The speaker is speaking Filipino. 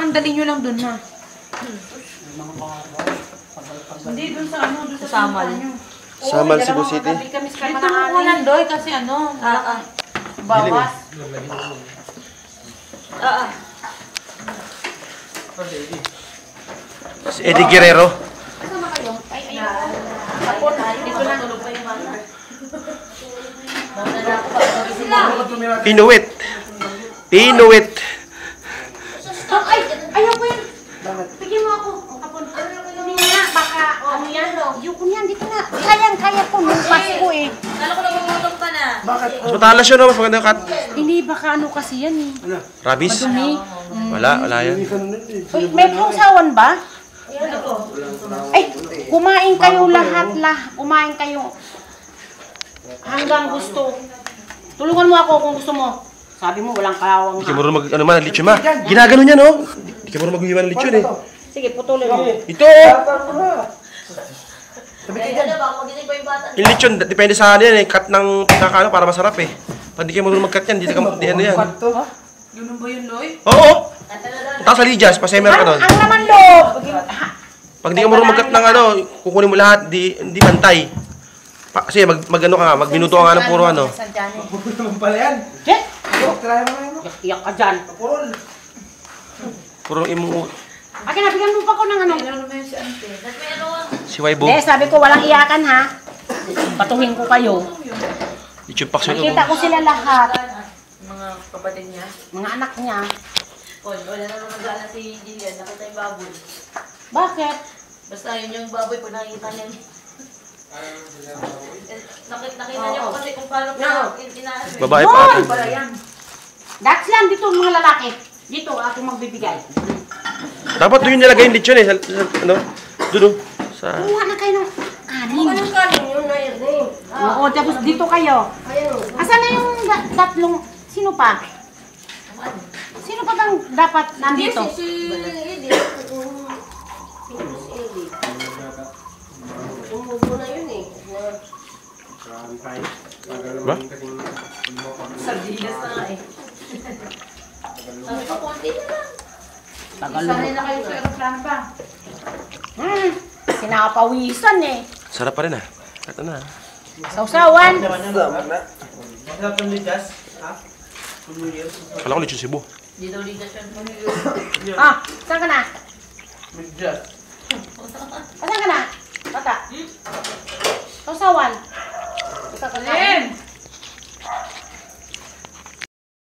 Kailangan dali nyo lang dun, ha? Hindi, dun sa ano, dun sa Samal. Samal, Cebu City. Dito mo nandoy kasi ano, bawas. Si Eddie Guerrero. Kasama kayo? Ay, ayun. Kapon, dito lang. Pinuwit. Pinuwit. Ay, ayaw ko yan. Bigyan mo ako. Kapon. Hindi nga, baka, ano yan, yung yan, dito na. Kaya po, nung Pasko eh. Kala ko nagumutong ka na. Bakit? Mas matalas yun, no? Mas maganda cut. Hindi, baka ano kasi yan eh. Rabies? Madumi. Wala yan. Uy, may pangsawan ba? Ay, kumain kayo lahat lah. Kumain kayo. Hanggang gusto. Tulungan mo ako kung gusto mo. Sabi mo, walang kalawang Hindi ka marunong mag, ano man, lechon ma. Ginagano niya, no? Hindi ka marunong mag-iwan ng lechon, eh. Sige, putulin mo. Ito, oh! Ay, ano ba? Maginig ba yung bata? Yung lechon, depende sa ano yan, eh. Cut ng pagkakano para masarap, eh. Pag di ka marunong mag-cut yan, di ano yan. Ganun ba yun, Loy? Oo! Tapos sa Lidias, pasemer ka doon. Ang naman, Lob! Pag di ka marunong mag-cut ng ano, kukunin mo lahat, di pantay. Kasi mag-ano ka nga, magminuto ka nga ng puro ano. Puro naman pala yan. Jet! Try mo ngayon. Iyak ka dyan. Purol. Puro imo. Akin na, bigyan mo pa ko ng ano. Si Waibo. Eh, sabi ko, walang iyakan ha. Patuhin ko kayo. Lechon pakso ito. Nakita ko sila lahat. Mga kapatid niya. Mga anak niya. Wala naman nag-aala si Jillian. Nakita yung baboy. Bakit? Basta yun yung baboy po nakikita niya. Nakita niya ko kasi kung paano inaano. Babae pa ata. That's lang dito mga lalaki. Dito ako magbibigay. Dapat doon yung nilagay yung lechon, eh. Ano? Doon, sa... Kuha na kayo ng kanin. Anong kanin yun na yun? Oo, tapos dito kayo. Asan na yung tatlong... Sino pa? Sino pa bang dapat nandito? Si Eddie. Umubo na yun eh. Ba? Sardinas na nga eh. Sabi ko, konti na lang. Sanay na kayo sa aeroplano ba? Sinapawisan eh. Sarap pa rin, ah. Ito na. Sausawan. Masarap ng ligas. Ha? Kala ko lechon Cebu. Di daw ligas yun. Ah, saan ka na? Ligas. Saan ka na? Bata. Sausawan. Ikaw ka na.